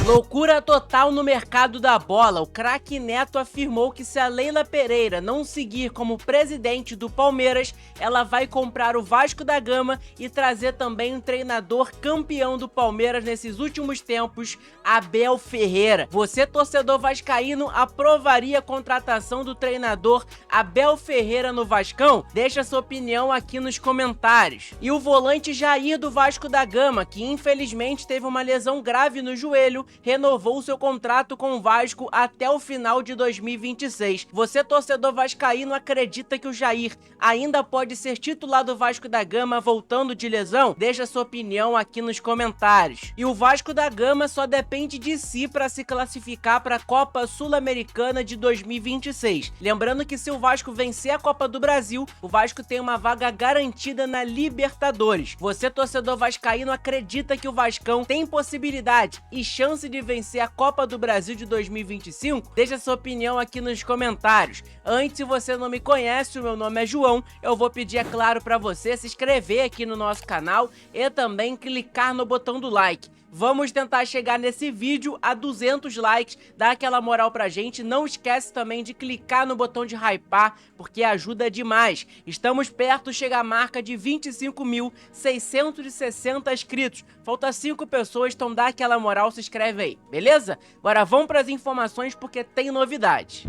Loucura total no mercado da bola. O craque Neto afirmou que se a Leila Pereira não seguir como presidente do Palmeiras, ela vai comprar o Vasco da Gama e trazer também um treinador campeão do Palmeiras nesses últimos tempos, Abel Ferreira. Você, torcedor vascaíno, aprovaria a contratação do treinador Abel Ferreira no Vascão? Deixa sua opinião aqui nos comentários. E o volante Jair do Vasco da Gama, que infelizmente teve uma lesão grave no joelho, renovou seu contrato com o Vasco até o final de 2026. Você, torcedor vascaíno, acredita que o Jair ainda pode ser titular do Vasco da Gama voltando de lesão? Deixa sua opinião aqui nos comentários. E o Vasco da Gama só depende de si para se classificar para a Copa Sul-Americana de 2026. Lembrando que se o Vasco vencer a Copa do Brasil, o Vasco tem uma vaga garantida na Libertadores. Você, torcedor vascaíno, acredita que o Vascão tem possibilidade e chance de vencer a Copa do Brasil de 2025? Deixa sua opinião aqui nos comentários. Antes, se você não me conhece, o meu nome é João, eu vou pedir, é claro, para você se inscrever aqui no nosso canal e também clicar no botão do like. Vamos tentar chegar nesse vídeo a 200 likes, dá aquela moral pra gente. Não esquece também de clicar no botão de hypar, porque ajuda demais. Estamos perto de chegar à marca de 25.660 inscritos. Falta 5 pessoas, então dá aquela moral, se inscreve aí, beleza? Agora vamos para as informações porque tem novidade.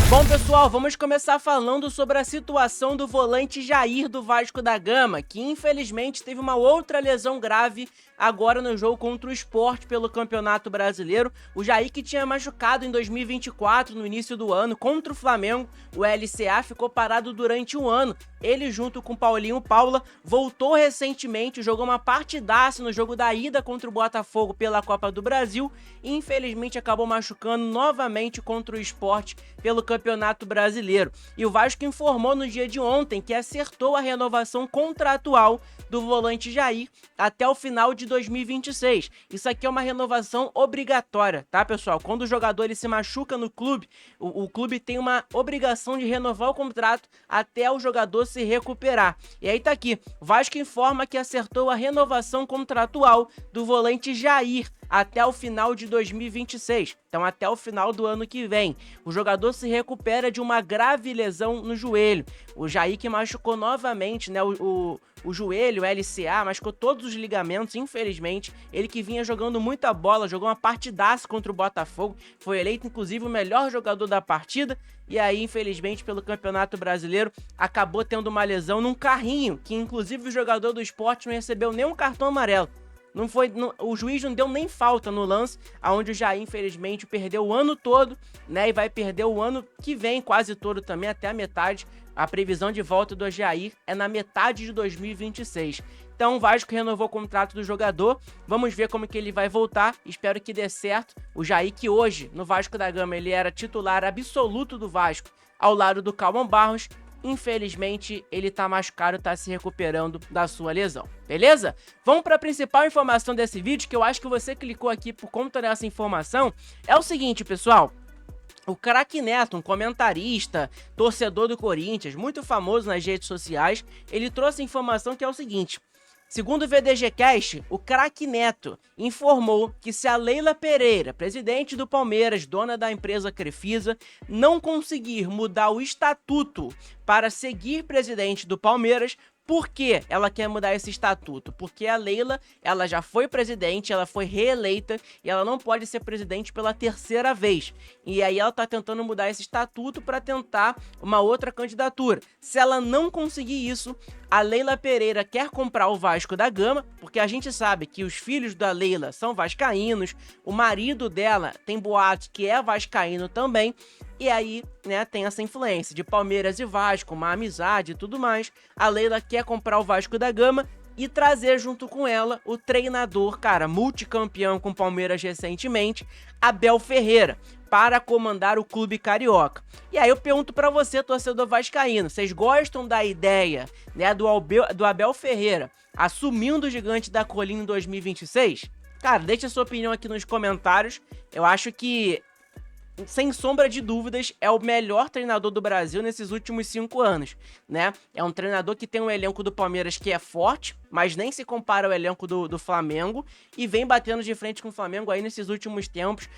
Bom, pessoal, vamos começar falando sobre a situação do volante Jair do Vasco da Gama, que infelizmente teve uma outra lesão grave agora no jogo contra o Sport pelo Campeonato Brasileiro. O Jair, que tinha machucado em 2024, no início do ano, contra o Flamengo, o LCA, ficou parado durante um ano. Ele, junto com Paulinho Paula, voltou recentemente, jogou uma partidaça no jogo da ida contra o Botafogo pela Copa do Brasil e infelizmente acabou machucando novamente contra o Sport pelo Campeonato Brasileiro. E o Vasco informou no dia de ontem que acertou a renovação contratual do volante Jair até o final de 2026. Isso aqui é uma renovação obrigatória, tá, pessoal? Quando o jogador ele se machuca no clube, o clube tem uma obrigação de renovar o contrato até o jogador se recuperar. E aí tá aqui, o Vasco informa que acertou a renovação contratual do volante Jair até o final de 2026, então até o final do ano que vem. O jogador se recupera de uma grave lesão no joelho. O Jair, que machucou novamente, né, o joelho, o LCA, machucou todos os ligamentos, infelizmente. Ele que vinha jogando muita bola, jogou uma partidaça contra o Botafogo, foi eleito inclusive o melhor jogador da partida, e aí infelizmente pelo Campeonato Brasileiro acabou tendo uma lesão num carrinho, que inclusive o jogador do Sport não recebeu nenhum cartão amarelo. O juiz não deu nem falta no lance, onde o Jair, infelizmente, perdeu o ano todo, né? E vai perder o ano que vem quase todo também, até a metade. A previsão de volta do Jair é na metade de 2026. Então o Vasco renovou o contrato do jogador, vamos ver como que ele vai voltar, espero que dê certo. O Jair, que hoje, no Vasco da Gama, ele era titular absoluto do Vasco, ao lado do Cauã Barros. Infelizmente, ele tá machucado, tá se recuperando da sua lesão, beleza? Vamos para a principal informação desse vídeo, que eu acho que você clicou aqui por conta dessa informação. É o seguinte, pessoal. O craque Neto, um comentarista, torcedor do Corinthians, muito famoso nas redes sociais, ele trouxe a informação que é o seguinte. Segundo o VDGcast, o craque Neto informou que se a Leila Pereira, presidente do Palmeiras, dona da empresa Crefisa, não conseguir mudar o estatuto para seguir presidente do Palmeiras, por que ela quer mudar esse estatuto? Porque a Leila, ela já foi presidente, ela foi reeleita e ela não pode ser presidente pela terceira vez. E aí ela tá tentando mudar esse estatuto para tentar uma outra candidatura. Se ela não conseguir isso, a Leila Pereira quer comprar o Vasco da Gama, porque a gente sabe que os filhos da Leila são vascaínos, o marido dela tem boatos que é vascaíno também. E aí, né, tem essa influência de Palmeiras e Vasco, uma amizade e tudo mais. A Leila quer comprar o Vasco da Gama e trazer junto com ela o treinador, cara, multicampeão com o Palmeiras recentemente, Abel Ferreira, para comandar o clube carioca. E aí eu pergunto pra você, torcedor vascaíno, vocês gostam da ideia, né, do Abel Ferreira assumindo o Gigante da Colina em 2026? Cara, deixa a sua opinião aqui nos comentários. Eu acho que sem sombra de dúvidas, é o melhor treinador do Brasil nesses últimos 5 anos, né? É um treinador que tem um elenco do Palmeiras que é forte, mas nem se compara ao elenco do Flamengo, e vem batendo de frente com o Flamengo aí nesses últimos tempos,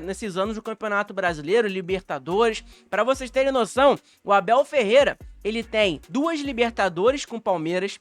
nesses anos do Campeonato Brasileiro, Libertadores. Para vocês terem noção, o Abel Ferreira, ele tem 2 Libertadores com o Palmeiras,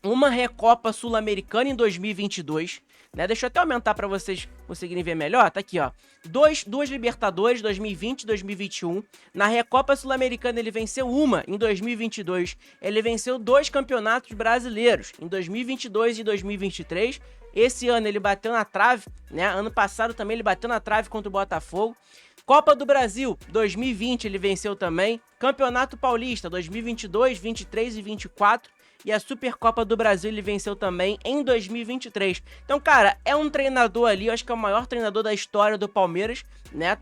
uma Recopa Sul-Americana em 2022, né? Deixa eu até aumentar para vocês conseguirem ver melhor. Tá aqui, ó. Duas Libertadores, 2020 e 2021. Na Recopa Sul-Americana ele venceu uma em 2022. Ele venceu 2 campeonatos brasileiros em 2022 e 2023. Esse ano ele bateu na trave, né? Ano passado também ele bateu na trave contra o Botafogo. Copa do Brasil, 2020 ele venceu também. Campeonato Paulista, 2022, 23 e 24. E a Supercopa do Brasil ele venceu também em 2023. Então, cara, é um treinador ali, eu acho que é o maior treinador da história do Palmeiras, né?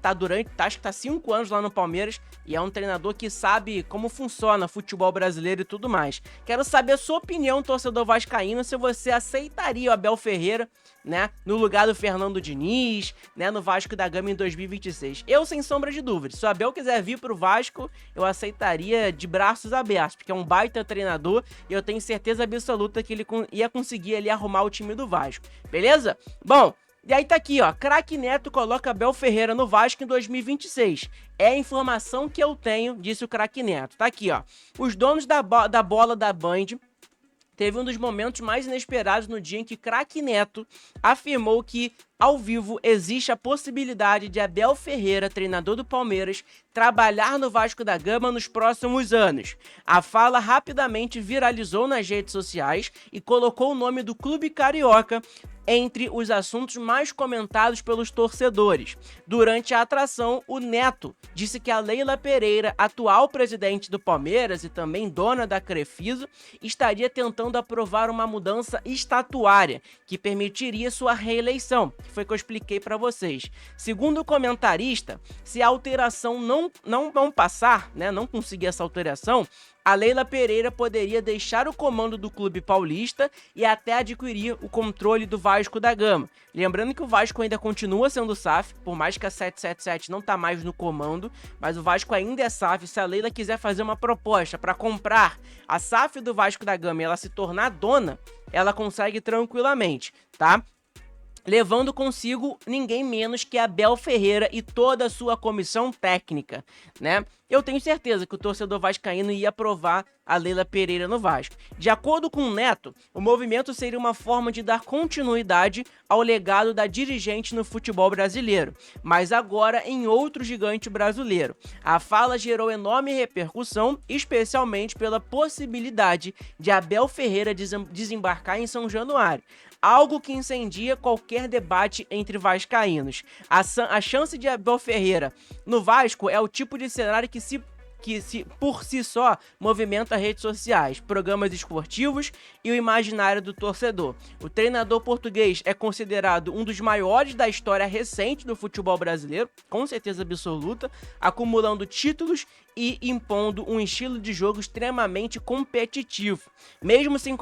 Acho que tá 5 anos lá no Palmeiras e é um treinador que sabe como funciona o futebol brasileiro e tudo mais. Quero saber a sua opinião, torcedor vascaíno, se você aceitaria o Abel Ferreira, né, no lugar do Fernando Diniz, né, no Vasco da Gama em 2026. Eu, sem sombra de dúvida, se o Abel quiser vir pro Vasco, eu aceitaria de braços abertos, porque é um baita treinador e eu tenho certeza absoluta que ele ia conseguir ali arrumar o time do Vasco, beleza? Bom, e aí tá aqui, ó, Craque Neto coloca Abel Ferreira no Vasco em 2026. É a informação que eu tenho, disse o Craque Neto. Tá aqui, ó. Os donos da bola da Band teve um dos momentos mais inesperados no dia em que Craque Neto afirmou que, ao vivo, existe a possibilidade de Abel Ferreira, treinador do Palmeiras, trabalhar no Vasco da Gama nos próximos anos. A fala rapidamente viralizou nas redes sociais e colocou o nome do clube carioca entre os assuntos mais comentados pelos torcedores. Durante a atração, o Neto disse que a Leila Pereira, atual presidente do Palmeiras e também dona da Crefisa, estaria tentando aprovar uma mudança estatuária que permitiria sua reeleição, que foi que eu expliquei para vocês. Segundo o comentarista, se a alteração não passar, né, não conseguir essa alteração, a Leila Pereira poderia deixar o comando do clube paulista e até adquirir o controle do Vasco da Gama. Lembrando que o Vasco ainda continua sendo SAF, por mais que a 777 não tá mais no comando, mas o Vasco ainda é SAF. Se a Leila quiser fazer uma proposta para comprar a SAF do Vasco da Gama e ela se tornar dona, ela consegue tranquilamente, tá? Levando consigo ninguém menos que Abel Ferreira e toda a sua comissão técnica, né? Eu tenho certeza que o torcedor vascaíno ia aprovar a Leila Pereira no Vasco. De acordo com o Neto, o movimento seria uma forma de dar continuidade ao legado da dirigente no futebol brasileiro, mas agora em outro gigante brasileiro. A fala gerou enorme repercussão, especialmente pela possibilidade de Abel Ferreira desembarcar em São Januário, algo que incendia qualquer debate entre vascaínos. A chance de Abel Ferreira no Vasco é o tipo de cenário que por si só movimenta redes sociais, programas esportivos e o imaginário do torcedor. O treinador português é considerado um dos maiores da história recente do futebol brasileiro, com certeza absoluta, acumulando títulos e impondo um estilo de jogo extremamente competitivo. Mesmo sem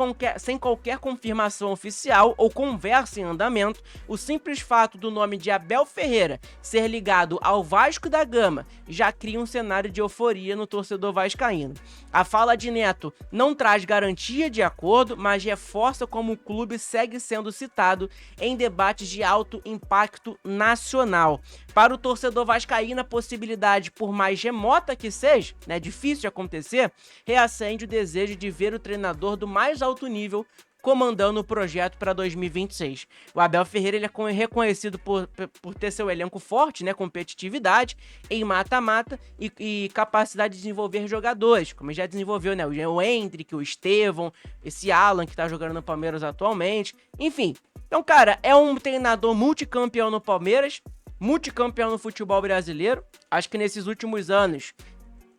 qualquer confirmação oficial ou conversa em andamento, o simples fato do nome de Abel Ferreira ser ligado ao Vasco da Gama já cria um cenário de euforia no torcedor vascaíno. A fala de Neto não traz garantia de acordo, mas reforça como o clube segue sendo citado em debates de alto impacto nacional. Para o torcedor vascaíno, a possibilidade, por mais remota que seja, né, difícil de acontecer, reacende o desejo de ver o treinador do mais alto nível comandando o projeto para 2026. O Abel Ferreira ele é reconhecido por ter seu elenco forte, né, competitividade em mata-mata e capacidade de desenvolver jogadores, como já desenvolveu, né, o Endrick, o Estevão, esse Alan que tá jogando no Palmeiras atualmente, enfim. Então, cara, é um treinador multicampeão no Palmeiras, multicampeão no futebol brasileiro. Acho que nesses últimos anos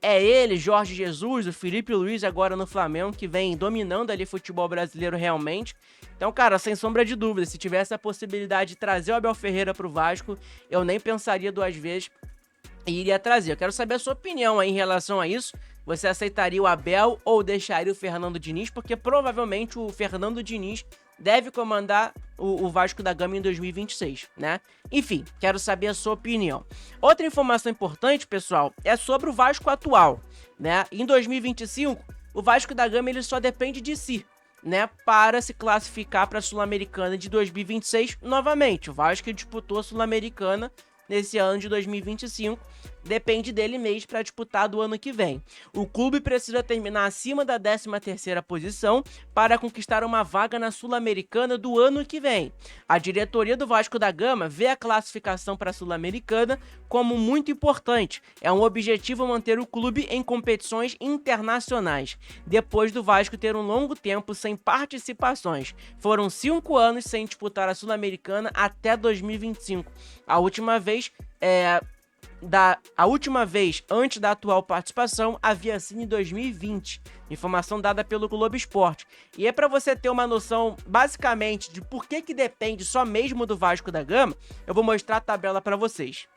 é ele, Jorge Jesus, o Felipe Luiz agora no Flamengo, que vem dominando ali o futebol brasileiro realmente. Então, cara, sem sombra de dúvida, se tivesse a possibilidade de trazer o Abel Ferreira pro Vasco, eu nem pensaria 2 vezes e iria trazer. Eu quero saber a sua opinião aí em relação a isso. Você aceitaria o Abel ou deixaria o Fernando Diniz? Porque provavelmente o Fernando Diniz deve comandar o Vasco da Gama em 2026, né? Enfim, quero saber a sua opinião. Outra informação importante, pessoal, é sobre o Vasco atual, né? Em 2025, o Vasco da Gama ele só depende de si, né, para se classificar para a Sul-Americana de 2026 novamente. O Vasco disputou a Sul-Americana nesse ano de 2025, depende dele mesmo para disputar do ano que vem. O clube precisa terminar acima da 13ª posição para conquistar uma vaga na Sul-Americana do ano que vem. A diretoria do Vasco da Gama vê a classificação para a Sul-Americana como muito importante. É um objetivo manter o clube em competições internacionais, depois do Vasco ter um longo tempo sem participações. Foram 5 anos sem disputar a Sul-Americana até 2025. A última vez antes da atual participação havia sido em 2020, informação dada pelo Globo Esporte. E é para você ter uma noção basicamente de por que depende só mesmo do Vasco da Gama, eu vou mostrar a tabela para vocês.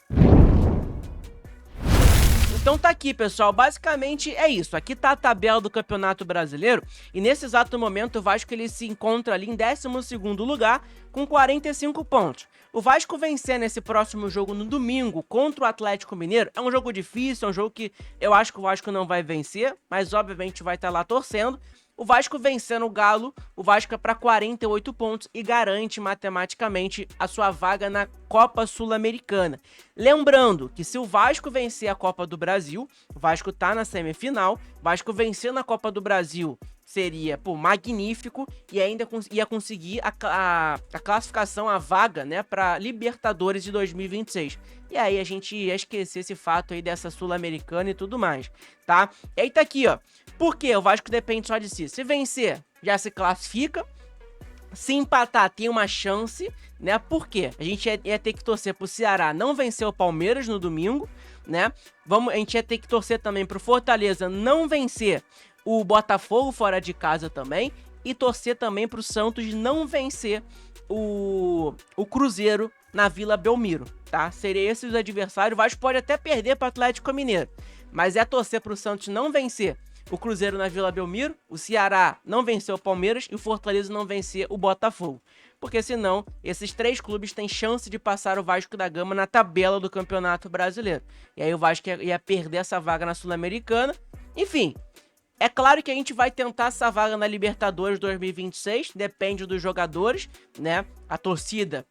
Então tá aqui, pessoal, basicamente é isso. Aqui tá a tabela do Campeonato Brasileiro e nesse exato momento o Vasco ele se encontra ali em 12º lugar com 45 pontos. O Vasco vencer nesse próximo jogo no domingo contra o Atlético Mineiro é um jogo difícil, é um jogo que eu acho que o Vasco não vai vencer, mas obviamente vai estar lá torcendo. O Vasco vencendo o Galo, o Vasco é para 48 pontos e garante matematicamente a sua vaga na Copa Sul-Americana. Lembrando que se o Vasco vencer a Copa do Brasil, o Vasco tá na semifinal, o Vasco vencendo a Copa do Brasil seria, magnífico e ainda ia conseguir a classificação, a vaga, né, para Libertadores de 2026. E aí a gente ia esquecer esse fato aí dessa Sul-Americana e tudo mais, tá? E aí tá aqui, ó. Por quê? O Vasco depende só de si. Se vencer, já se classifica. Se empatar, tem uma chance, né? Por quê? A gente ia ter que torcer pro Ceará não vencer o Palmeiras no domingo, né? A gente ia ter que torcer também pro Fortaleza não vencer o Botafogo fora de casa também. E torcer também pro Santos não vencer o Cruzeiro na Vila Belmiro, tá? Seriam esses os adversários. O Vasco pode até perder pro Atlético Mineiro, mas é torcer pro Santos não vencer o Cruzeiro na Vila Belmiro, o Ceará não vencer o Palmeiras e o Fortaleza não vencer o Botafogo. Porque senão, esses 3 clubes têm chance de passar o Vasco da Gama na tabela do Campeonato Brasileiro. E aí o Vasco ia perder essa vaga na Sul-Americana. Enfim, é claro que a gente vai tentar essa vaga na Libertadores 2026, depende dos jogadores, né? A torcida,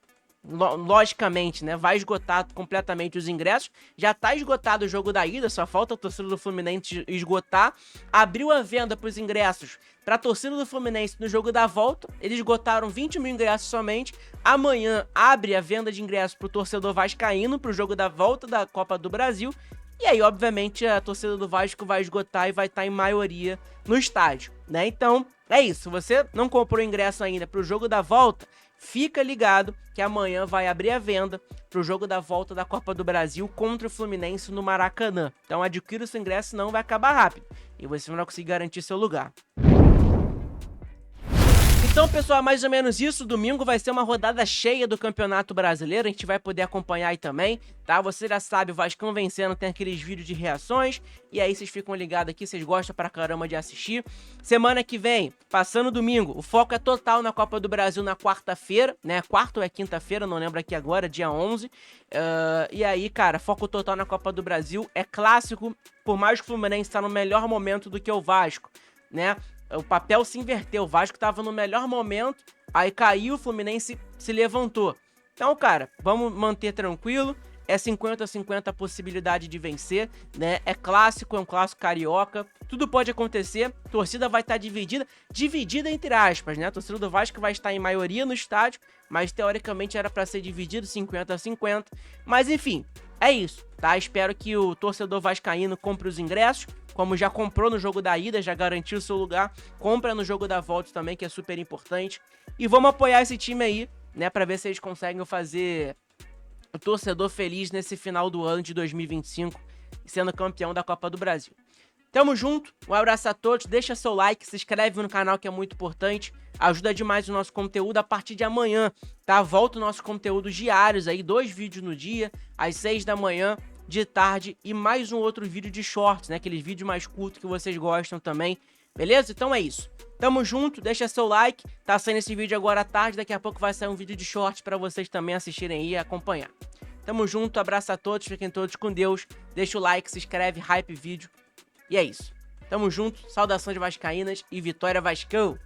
logicamente, né, vai esgotar completamente os ingressos. Já tá esgotado o jogo da ida, só falta a torcida do Fluminense esgotar. Abriu a venda para os ingressos para a torcida do Fluminense no jogo da volta. Eles esgotaram 20 mil ingressos somente. Amanhã abre a venda de ingressos para o torcedor vascaíno para o jogo da volta da Copa do Brasil. E aí, obviamente, a torcida do Vasco vai esgotar e vai estar em maioria no estádio, né? Então, é isso. Se você não comprou ingresso ainda para o jogo da volta, fica ligado que amanhã vai abrir a venda para o jogo da volta da Copa do Brasil contra o Fluminense no Maracanã. Então adquira o seu ingresso, senão vai acabar rápido e você não vai conseguir garantir seu lugar. Então, pessoal, é mais ou menos isso. Domingo vai ser uma rodada cheia do Campeonato Brasileiro. A gente vai poder acompanhar aí também, tá? Você já sabe, o Vascão vencendo tem aqueles vídeos de reações. E aí vocês ficam ligados aqui, vocês gostam pra caramba de assistir. Semana que vem, passando domingo, o foco é total na Copa do Brasil na quarta-feira, né? Quarta ou é quinta-feira, não lembro aqui agora, dia 11. E aí, cara, foco total na Copa do Brasil. É clássico, por mais que o Fluminense tá no melhor momento do que o Vasco, né? O papel se inverteu, o Vasco tava no melhor momento, aí caiu, o Fluminense se levantou. Então, cara, vamos manter tranquilo, é 50-50 a possibilidade de vencer, né? É clássico, é um clássico carioca, tudo pode acontecer, a torcida vai estar dividida entre aspas, né? A torcida do Vasco vai estar em maioria no estádio, mas teoricamente era para ser dividido 50-50, mas enfim, é isso, tá? Espero que o torcedor vascaíno compre os ingressos, como já comprou no jogo da ida, já garantiu o seu lugar, compra no jogo da volta também, que é super importante. E vamos apoiar esse time aí, né, pra ver se eles conseguem fazer o torcedor feliz nesse final do ano de 2025, sendo campeão da Copa do Brasil. Tamo junto, um abraço a todos, deixa seu like, se inscreve no canal que é muito importante, ajuda demais o nosso conteúdo. A partir de amanhã, tá? Volta o nosso conteúdo diários aí, 2 vídeos no dia, às 6 da manhã, de tarde e mais um outro vídeo de shorts, né? Aqueles vídeos mais curtos que vocês gostam também. Beleza? Então é isso. Tamo junto, deixa seu like, tá saindo esse vídeo agora à tarde, daqui a pouco vai sair um vídeo de short pra vocês também assistirem aí e acompanhar. Tamo junto, abraço a todos, fiquem todos com Deus, deixa o like, se inscreve, hype vídeo, e é isso. Tamo junto, saudações vascaínas e vitória Vascão!